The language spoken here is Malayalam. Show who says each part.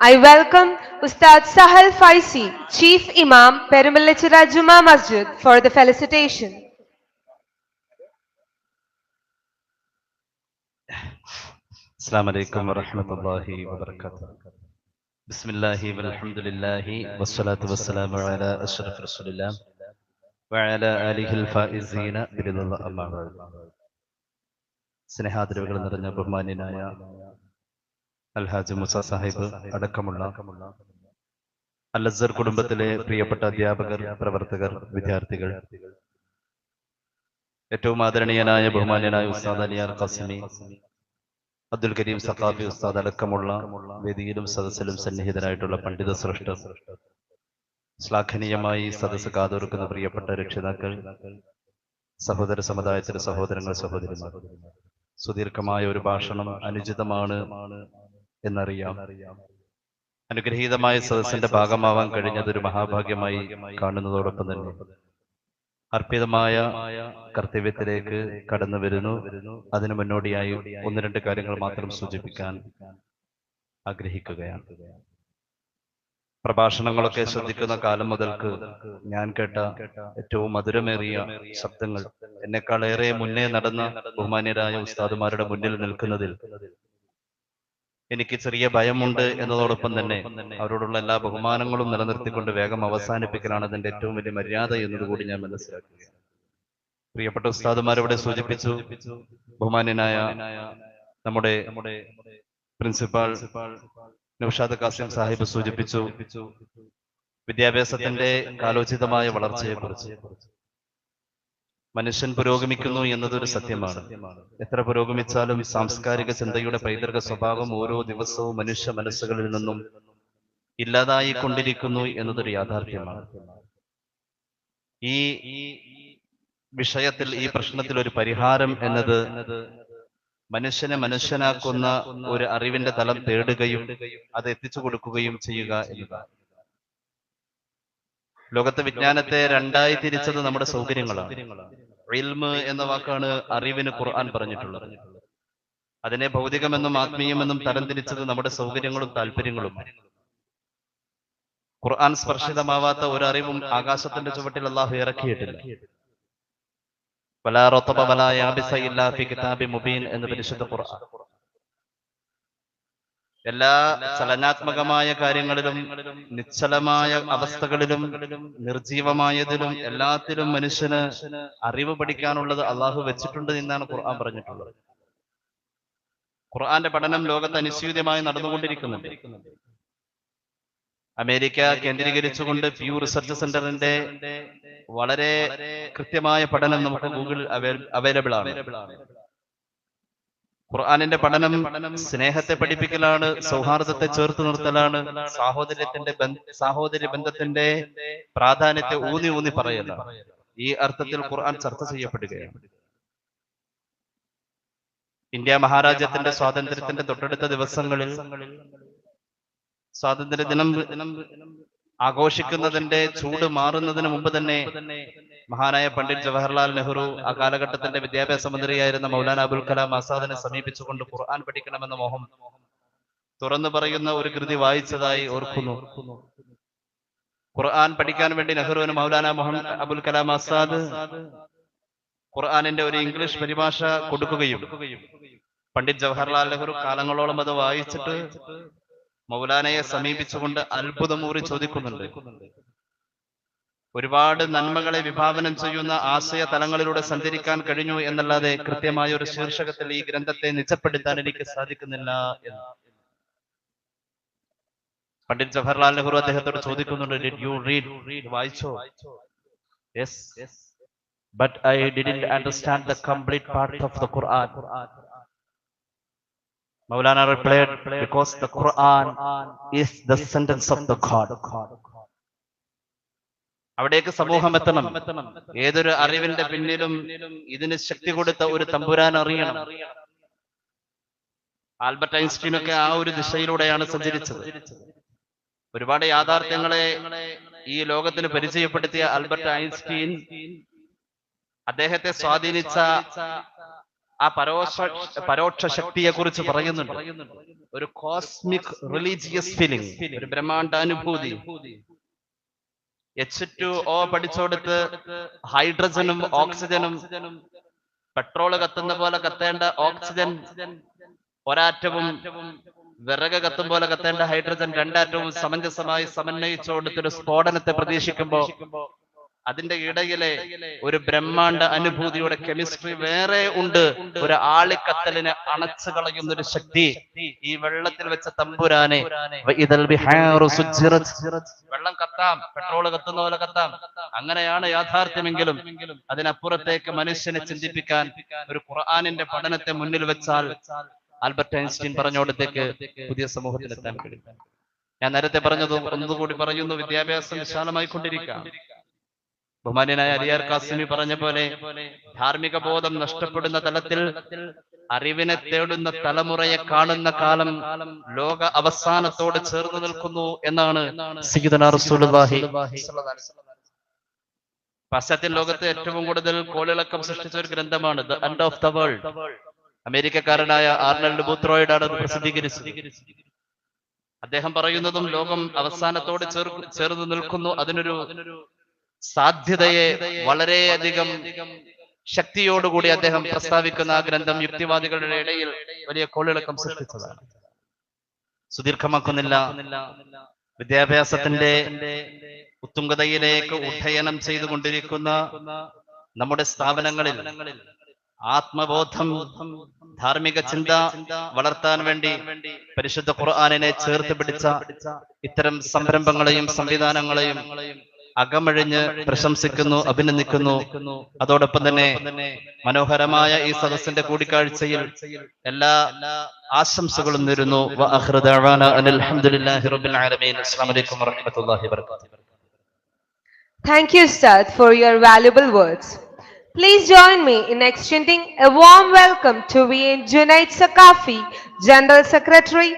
Speaker 1: I welcome Ustad Sahal Faisi, Chief Imam, Perumalachira Juma Masjid, for the felicitation.
Speaker 2: السلام عليكم ورحمة الله وبركاته. بسم الله والحمد لله والصلاة والسلام على أشرف رسول الله وعلى آله الفائزين برضا الله أما بعد. സ്നേഹാദരവുകൾ നിറഞ്ഞ ബഹുമാന്യനായ അൽഹാജ് മുസ സാഹിബ് അടക്കമുള്ള അൽ അസ്ഹർ കുടുംബത്തിലെ പ്രിയപ്പെട്ട അധ്യാപകർ, പ്രവർത്തകർ, വിദ്യാർത്ഥികൾ, ഏറ്റവും ആദരണീയനായ ബഹുമാന്യനായ ഉസ്താദ് അലിയാർ ഖാസിമി, അബ്ദുൽ കരീം സഖാഫി ഉസ്താദ് അടക്കമുള്ള വേദിയിലും സദസ്സിലും സന്നിഹിതരായിട്ടുള്ള പണ്ഡിത ശ്രേഷ്ഠർ, ശ്ലാഘനീയമായി സദസ്സ് കാതോർക്കുന്ന പ്രിയപ്പെട്ട രക്ഷിതാക്കൾ, സഹോദര സമുദായത്തിലെ സഹോദരങ്ങൾ, സഹോദരിമാർ, സുദീർഘമായ ഒരു ഭാഷണം അനുചിതമാണ് എന്നറിയാം. അനുഗ്രഹീതമായ സദസ്സിന്റെ ഭാഗമാവാൻ കഴിഞ്ഞത് ഒരു മഹാഭാഗ്യമായി കാണുന്നതോടൊപ്പം തന്നെ അർപ്പിതമായ കർത്തവ്യത്തിലേക്ക് കടന്നു വരുന്നു. അതിനു മുന്നോടിയായി ഒന്ന് രണ്ട് കാര്യങ്ങൾ മാത്രം സൂചിപ്പിക്കാൻ ആഗ്രഹിക്കുകയാണ്. പ്രഭാഷണങ്ങളൊക്കെ ശ്രദ്ധിക്കുന്ന കാലം മുതൽക്ക് ഞാൻ കേട്ട ഏറ്റവും മധുരമേറിയ ശബ്ദങ്ങൾ, എന്നെക്കാളേറെ മുന്നേ നടന്ന ബഹുമാന്യരായ ഉസ്താദുമാരുടെ മുന്നിൽ നിൽക്കുന്നതിൽ എനിക്ക് ചെറിയ ഭയമുണ്ട് എന്നതോടൊപ്പം തന്നെ അവരോടുള്ള എല്ലാ ബഹുമാനങ്ങളും നിലനിർത്തിക്കൊണ്ട് വേഗം അവസാനിപ്പിക്കലാണ് അതിന്റെ ഏറ്റവും വലിയ മര്യാദ എന്നതുകൂടി ഞാൻ മനസ്സിലാക്കുകയാണ്. പ്രിയപ്പെട്ട ഉസ്താദുമാരിവിടെ സൂചിപ്പിച്ചു, ബഹുമാന്യനായ നമ്മുടെ പ്രിൻസിപ്പാൾ നൗഷാദ് ഖാസിം സാഹിബ് സൂചിപ്പിച്ചു വിദ്യാഭ്യാസത്തിന്റെ കാലോചിതമായ വളർച്ചയെക്കുറിച്ച്. മനുഷ്യൻ പുരോഗമിക്കുന്നു എന്നതൊരു സത്യമാണ്. എത്ര പുരോഗമിച്ചാലും സാംസ്കാരിക ചിന്തയുടെ പൈതൃക സ്വഭാവം ഓരോ ദിവസവും മനുഷ്യ മനസ്സുകളിൽ നിന്നും ഇല്ലാതായിക്കൊണ്ടിരിക്കുന്നു എന്നതൊരു യാഥാർത്ഥ്യമാണ്. ഈ വിഷയത്തിൽ, ഈ പ്രശ്നത്തിൽ ഒരു പരിഹാരം എന്നത് മനുഷ്യനെ മനുഷ്യനാക്കുന്ന ഒരു അറിവിന്റെ തലം തേടുകയും അത് എത്തിച്ചു കൊടുക്കുകയും ചെയ്യുക എന്നതാണ്. ലോകത്തെ വിജ്ഞാനത്തെ രണ്ടായി തിരിച്ചത് നമ്മുടെ സൗകര്യങ്ങളാണ്. ഇൽമ് എന്ന വാക്കാണ് അറിവിന് ഖുർആൻ പറഞ്ഞിട്ടുള്ളത്. അതിനെ ഭൗതികമെന്നും ആത്മീയമെന്നും തരംതിരിച്ചത് നമ്മുടെ സൗകര്യങ്ങളും താല്പര്യങ്ങളും. ഖുർആൻ സ്പർശിതമാവാത്ത ഒരു അറിവും ആകാശത്തിന്റെ ചുവട്ടിൽ അല്ലാഹു ഇറക്കിയിട്ടില്ല. വലാ റതബ വലാ യാബിസ ഇല്ലാ ഫീ കിതാബിൻ മുബീൻ എന്ന പരിശുദ്ധ ഖുർആൻ. എല്ലാ ചലനാത്മകമായ കാര്യങ്ങളിലും നിശ്ചലമായ അവസ്ഥകളിലും നിർജീവമായതിലും എല്ലാത്തിലും മനുഷ്യന് അറിവ് പഠിക്കാനുള്ളത് അള്ളാഹു വെച്ചിട്ടുണ്ട് എന്നാണ് ഖുർആൻ പറഞ്ഞിട്ടുള്ളത്. ഖുർആന്റെ പഠനം ലോകത്ത് അനുസ്യൂതമായി നടന്നുകൊണ്ടിരിക്കുന്നുണ്ട്. അമേരിക്ക കേന്ദ്രീകരിച്ചുകൊണ്ട് പ്യൂ റിസർച്ച് സെന്ററിന്റെ വളരെ കൃത്യമായ പഠനം നമുക്ക് ഗൂഗിളിൽ അവൈലബിൾ ആണ്. ഖുർആനിന്റെ പഠനം സ്നേഹത്തെ പഠിപ്പിക്കലാണ്, സൗഹാർദ്ദത്തെ ചേർത്ത് നിർത്തലാണ്, സാഹോദര്യ ബന്ധത്തിന്റെ പ്രാധാന്യത്തെ ഊന്നി ഊന്നി പറയലാണ്. ഈ അർത്ഥത്തിൽ ഖുർആൻ ചർച്ച ചെയ്യപ്പെടുകയാണ്. ഇന്ത്യ മഹാരാജ്യത്തിന്റെ സ്വാതന്ത്ര്യത്തിന്റെ തൊട്ടടുത്ത ദിവസങ്ങളിൽ സ്വാതന്ത്ര്യ ദിനം ആഘോഷിക്കുന്നതിന്റെ ചൂട് മാറുന്നതിന് മുമ്പ് തന്നെ മഹാനായ പണ്ഡിറ്റ് ജവഹർലാൽ നെഹ്റു, ആ കാലഘട്ടത്തിന്റെ വിദ്യാഭ്യാസ മന്ത്രിയായിരുന്ന മൗലാന അബുൽ കലാം ആസാദിനെ സമീപിച്ചുകൊണ്ട് ഖുർആൻ പഠിക്കണമെന്ന മോഹം തുറന്നു പറയുന്ന ഒരു കൃതി വായിച്ചതായി ഓർക്കുന്നു. ഖുർആൻ പഠിക്കാൻ വേണ്ടി നെഹ്റുവിന് മൗലാന അബുൽ കലാം ആസാദ് ഖുർആനിന്റെ ഒരു ഇംഗ്ലീഷ് പരിഭാഷ കൊടുക്കുകയും പണ്ഡിറ്റ് ജവഹർലാൽ നെഹ്റു കാലങ്ങളോളം അത് വായിച്ചിട്ട് മൗലാനയെ സമീപിച്ചുകൊണ്ട് അത്ഭുതമൂറി ചോദിക്കുന്നുണ്ട്. ഒരുപാട് നന്മകളെ വിഭാവനം ചെയ്യുന്ന ആശയ തലങ്ങളിലൂടെ സഞ്ചരിക്കാൻ കഴിഞ്ഞു എന്നല്ലാതെ കൃത്യമായ ഒരു ശീർഷകത്തിൽ ഈ ഗ്രന്ഥത്തെ നിജപ്പെടുത്താൻ എനിക്ക് സാധിക്കുന്നില്ല എന്ന് പണ്ഡിറ്റ് ജവഹർലാൽ നെഹ്റു അദ്ദേഹത്തോട് ചോദിക്കുന്നുണ്ട്. Did you read? വായിച്ചോ? Yes, but I didn't understand the complete part of the Quran. Maulana replied, because the Quran is the sentence of the God. അവിടേക്ക് സമൂഹം എത്തണം. ഏതൊരു അറിവിന്റെ പിന്നിലും ഇതിന് ശക്തി കൊടുത്ത ഒരു തമ്പുരാൻ അറിയണം. ആൽബർട്ട് ഐൻസ്റ്റീനൊക്കെ ആ ഒരു ദിശയിലൂടെയാണ് സഞ്ചരിച്ചത്. ഒരുപാട് യാഥാർത്ഥ്യങ്ങളെ ഈ ലോകത്തിന് പരിചയപ്പെടുത്തിയ ആൽബർട്ട് ഐൻസ്റ്റീൻ അദ്ദേഹത്തെ സ്വാധീനിച്ച ആ പരോക്ഷ ശക്തിയെ കുറിച്ച് പറയുന്നുണ്ട്. ഒരു കോസ്മിക് റിലീജിയസ് ഫീലിംഗ്, ഒരു ബ്രഹ്മാണ്ഡ അനുഭൂതി. H2O പഠിച്ചോടുത്ത് ഹൈഡ്രജനും ഓക്സിജനും പെട്രോള് കത്തുന്ന പോലെ കത്തേണ്ട ഓക്സിജൻ ഒരാറ്റവും, വിറക് കത്തും പോലെ കത്തേണ്ട ഹൈഡ്രജൻ രണ്ടാറ്റവും സമഞ്ജസമായി സമന്വയിച്ചോടുത്തൊരു സ്ഫോടനത്തെ പ്രതീക്ഷിക്കുമ്പോ അതിന്റെ ഇടയിലെ ഒരു ബ്രഹ്മാണ്ഡ അനുഭൂതിയുടെ കെമിസ്ട്രി വേറെ ഉണ്ട്. ഒരു ആളിക്കത്തലിനെ അണച്ചു കളയുന്ന ഒരു ശക്തി ഈ വെള്ളത്തിൽ വെച്ച തമ്പുരാനെ. വെള്ളം കത്താം, പെട്രോള് കത്തുന്ന പോലെ കത്താം, അങ്ങനെയാണ് യാഥാർത്ഥ്യമെങ്കിലും അതിനപ്പുറത്തേക്ക് മനുഷ്യനെ ചിന്തിപ്പിക്കാൻ ഒരു ഖുർആനിന്റെ പഠനത്തെ മുന്നിൽ വെച്ചാൽ ആൽബർട്ട് ഐൻസ്റ്റീൻ പറഞ്ഞോടത്തേക്ക് പുതിയ സമൂഹത്തിലെത്താൻ കഴിയും. ഞാൻ നേരത്തെ പറഞ്ഞതും ഒന്നുകൂടി പറയുന്നു, വിദ്യാഭ്യാസം വിശാലമായിക്കൊണ്ടിരിക്കാം. ബഹുമാന്യനായ അലിയാർ കാസിമി പറഞ്ഞ പോലെ ധാർമ്മിക ബോധം നഷ്ടപ്പെടുന്ന തലത്തിൽ അറിവിനെ തേടുന്ന തലമുറയെ കാണുന്ന കാലം ലോക അവസാനത്തോട് ചേർന്ന് നിൽക്കുന്നു എന്നാണ് സയ്യിദുനാ റസൂലുള്ളാഹി. പാശ്ചാത്യ ലോകത്ത് ഏറ്റവും കൂടുതൽ കോളിളക്കം സൃഷ്ടിച്ച ഒരു ഗ്രന്ഥമാണ് the end of the world. അമേരിക്കക്കാരനായ ആർണൽഡ് ബൂത്രോയിഡാണ് അത് പ്രസിദ്ധീകരിച്ചത്. അദ്ദേഹം പറയുന്നതും ലോകം അവസാനത്തോട് ചേർന്ന് നിൽക്കുന്നു, അതിനൊരു സാധ്യതയെ വളരെയധികം ശക്തിയോടുകൂടി അദ്ദേഹം പ്രസ്താവിക്കുന്ന ആ ഗ്രന്ഥം യുക്തിവാദികളുടെ ഇടയിൽ വലിയ കോളിളക്കം സൃഷ്ടിച്ചതാണ്. സുദീർഘമാക്കുന്നില്ല, വിദ്യാഭ്യാസത്തിന്റെ ഉത്തുംഗതയിലേക്ക് ഉഡ്ഡയനം ചെയ്തുകൊണ്ടിരിക്കുന്ന നമ്മുടെ സ്ഥാപനങ്ങളിൽ ആത്മബോധം, ധാർമ്മിക ചിന്ത വളർത്താൻ വേണ്ടി പരിശുദ്ധ ഖുർആനിനെ ചേർത്ത് പിടിച്ച ഇത്തരം സംരംഭങ്ങളെയും സംവിധാനങ്ങളെയും അകമഴിഞ്ഞ് പ്രശംസിക്കുന്നു, അഭിനന്ദിക്കുന്നു. അതോടൊപ്പം തന്നെ മനോഹരമായ ഈ സദസ്സിന്റെ കൂടിക്കാഴ്ചയിൽ എല്ലാ ആശംസകളും നേരുന്നു.
Speaker 1: Thank you, Ustad, for your valuable words. Please join me in extending a warm welcome to VN Junaid Sakafi, General Secretary,